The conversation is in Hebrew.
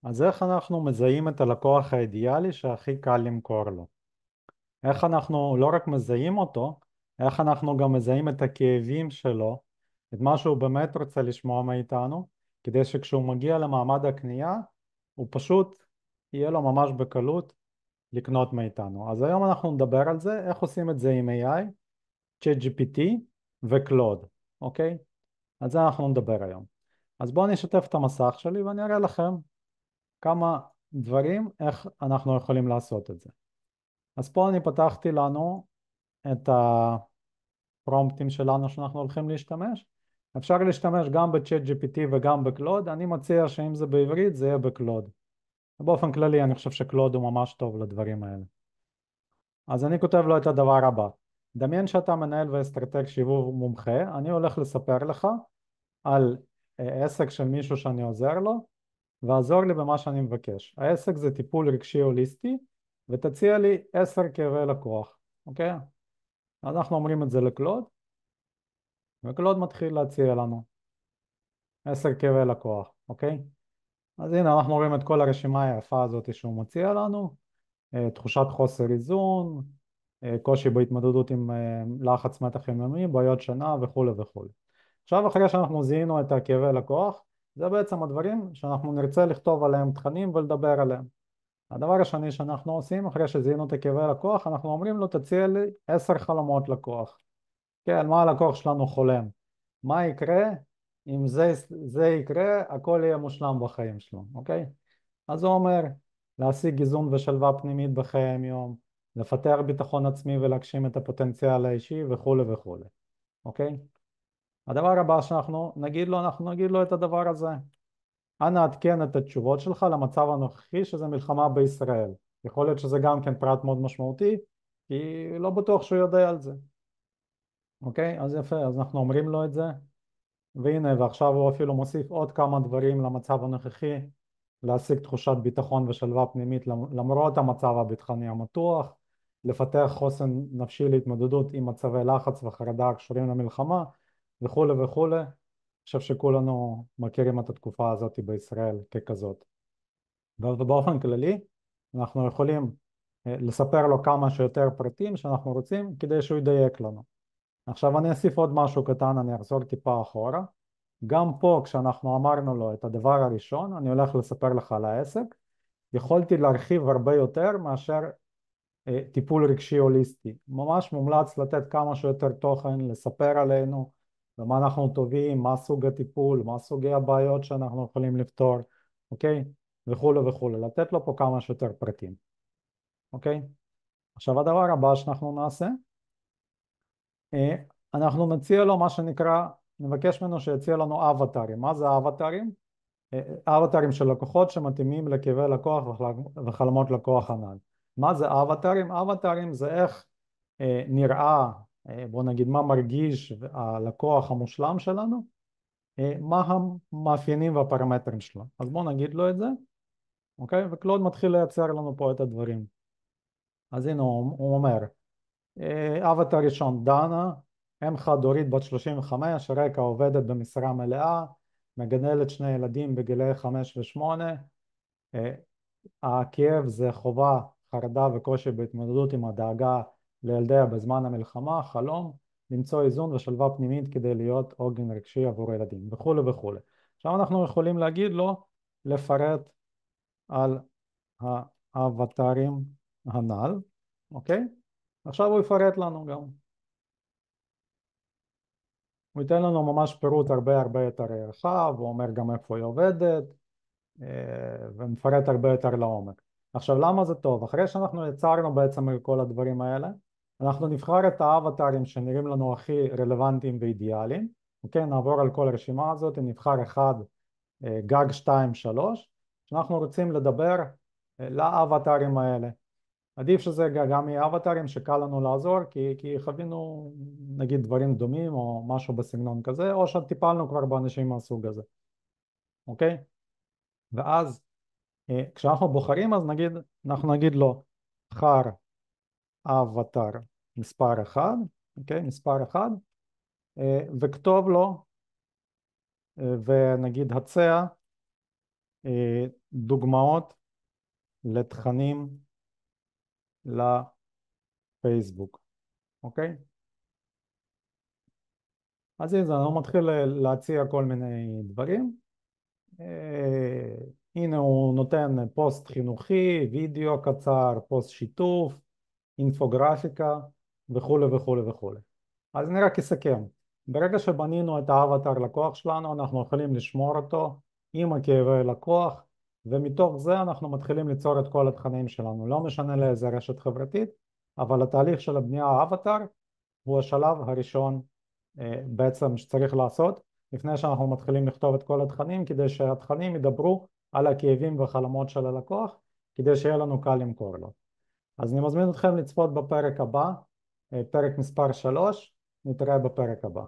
אז איך אנחנו מזהים את הלקוח האידיאלי שהכי קל למכור לו? איך אנחנו לא רק מזהים אותו, איך אנחנו גם מזהים את הכאבים שלו, את מה שהוא באמת רוצה לשמוע מאיתנו, כדי שכשהוא מגיע למעמד הקנייה, הוא פשוט יהיה לו ממש בקלות לקנות מאיתנו. אז היום אנחנו נדבר על זה, איך עושים את זה עם AI, ChatGPT ו-Claude, אוקיי? על זה אנחנו נדבר היום. אז בואו נשתף את המסך שלי ואני אראה לכם כמה דברים איך אנחנו יכולים לעשות את זה. אז פה אני פתחתי לנו את הפרומפטים שלנו שאנחנו הולכים להשתמש. אפשר להשתמש גם בצ'אט GPT וגם בקלוד. אני מציע שאם זה בעברית זה יהיה בקלוד. באופן כללי אני חושב שקלוד הוא ממש טוב לדברים האלה. אז אני כותב לו את הדבר הבא: דמיין שאתה מנהל ואסטרטג שיווק מומחה, אני הולך לספר לך על עסק של מישהו שאני עוזר לו, ועזור לי במה שאני מבקש. העסק זה טיפול רגשי הוליסטי, ותציע לי 10 כאבי לקוח, אוקיי? אז אנחנו אומרים את זה לקלוד, וקלוד מתחיל להציע לנו 10 כאבי לקוח, אוקיי? אז הנה אנחנו רואים את כל הרשימה היפה הזאת שהוא מציע לנו: תחושת חוסר איזון, קושי בהתמודדות עם לחץ מתח יומיומי, בעיות שינה וכולי וכולי. עכשיו אחרי שאנחנו זיהינו את הכאבי לקוח, זה בעצם הדברים שאנחנו נרצה לכתוב עליהם תכנים ולדבר עליהם. הדבר השני שאנחנו עושים אחרי שזיהינו את הכאבי לקוח, אנחנו אומרים לו תציע לי 10 חלומות לקוח. כן, מה הלקוח שלנו חולם? מה יקרה אם זה יקרה, הכל יהיה מושלם בחיים שלו, אוקיי? אז הוא אומר להשיג איזון ושלווה פנימית בחיי היום, לפתח ביטחון עצמי ולהגשים את הפוטנציאל האישי וכולי וכולי, אוקיי? הדבר הבא שאנחנו נגיד לו, אנחנו נגיד לו את הדבר הזה: אנא עדכן את התשובות שלך למצב הנוכחי שזה מלחמה בישראל. יכול להיות שזה גם כן פרט מאוד משמעותי, כי לא בטוח שהוא יודע על זה. אוקיי? אז יפה, אז אנחנו אומרים לו את זה, והנה, ועכשיו הוא אפילו מוסיף עוד כמה דברים למצב הנוכחי: להשיג תחושת ביטחון ושלווה פנימית למרות המצב הביטחוני המתוח, לפתח חוסן נפשי להתמודדות עם מצבי לחץ וחרדה הקשורים למלחמה וכולי וכולי. אני חושב שכולנו מכירים את התקופה הזאת בישראל ככזאת. ובאופן כללי אנחנו יכולים לספר לו כמה שיותר פרטים שאנחנו רוצים כדי שהוא ידייק לנו. עכשיו אני אוסיף עוד משהו קטן, אני אחזור טיפה אחורה. גם פה כשאנחנו אמרנו לו את הדבר הראשון, אני הולך לספר לך על העסק, יכולתי להרחיב הרבה יותר מאשר טיפול רגשי הוליסטי. ממש מומלץ לתת כמה שיותר תוכן, לספר עלינו, במה אנחנו טובים, מה סוג הטיפול, מה סוגי הבעיות שאנחנו יכולים לפתור, אוקיי? וכולי וכולי, לתת לו פה כמה שיותר פרטים, אוקיי? עכשיו הדבר הבא שאנחנו נעשה, אה, אנחנו נציע לו מה שנקרא, נבקש ממנו שיציע לנו אבטרים. מה זה אבטרים? אבטרים של לקוחות שמתאימים לכאבי לקוח וחלומות לקוח הנ"ל. מה זה אבטרים? אבטרים זה איך נראה, בוא נגיד מה מרגיש הלקוח המושלם שלנו, מה המאפיינים והפרמטרים שלו. אז בוא נגיד לו את זה, אוקיי? וקלוד מתחיל לייצר לנו פה את הדברים. אז הנה הוא אומר, אבטר ראשון: דנה, אם חד-הורית בת 35, רקע עובדת במשרה מלאה, מגדלת 2 ילדים בגילי 5 ו8. הכאב זה חובה, חרדה וקושי בהתמודדות עם הדאגה לילדיה בזמן המלחמה, חלום למצוא איזון ושלווה פנימית כדי להיות עוגן רגשי עבור הילדים וכולי וכולי. עכשיו אנחנו יכולים להגיד לו לפרט על האבטרים הנ"ל, אוקיי? עכשיו הוא יפרט לנו גם. הוא ייתן לנו ממש פירוט הרבה הרבה יותר רחב, הוא אומר גם איפה היא עובדת, ומפרט הרבה יותר לעומק. עכשיו למה זה טוב? אחרי שאנחנו יצרנו בעצם את כל הדברים האלה, אנחנו נבחר את האבטרים שנראים לנו הכי רלוונטיים ואידיאליים, אוקיי? נעבור על כל הרשימה הזאת, נבחר אחד, גג 2, 3, שאנחנו רוצים לדבר לאבטרים האלה. עדיף שזה גם יהיה אבטרים שקל לנו לעזור, כי חווינו נגיד דברים דומים או משהו בסגנון כזה, או שטיפלנו כבר באנשים מהסוג הזה, אוקיי? ואז כשאנחנו בוחרים, אז אנחנו נגיד לו בחר אבטר מספר 1, אוקיי? מספר 1, וכתוב לו ונגיד הצע דוגמאות לתכנים לפייסבוק, אוקיי? אז הנה, אני מתחיל להציע כל מיני דברים. הנה הוא נותן פוסט חינוכי, וידאו קצר, פוסט שיתוף, אינפוגרפיקה וכולי וכולי וכולי. אז אני רק אסכם. ברגע שבנינו את האבטר לקוח שלנו, אנחנו יכולים לשמור אותו עם הכאבי לקוח, ומתוך זה אנחנו מתחילים ליצור את כל התכנים שלנו. לא משנה לאיזה רשת חברתית, אבל התהליך של הבנייה האבטר הוא השלב הראשון בעצם שצריך לעשות לפני שאנחנו מתחילים לכתוב את כל התכנים, כדי שהתכנים ידברו על הכאבים והחלומות של הלקוח, כדי שיהיה לנו קל למכור לו. אז אני מזמין אתכם לצפות בפרק הבא, פרק מספר 3, נתראה בפרק הבא.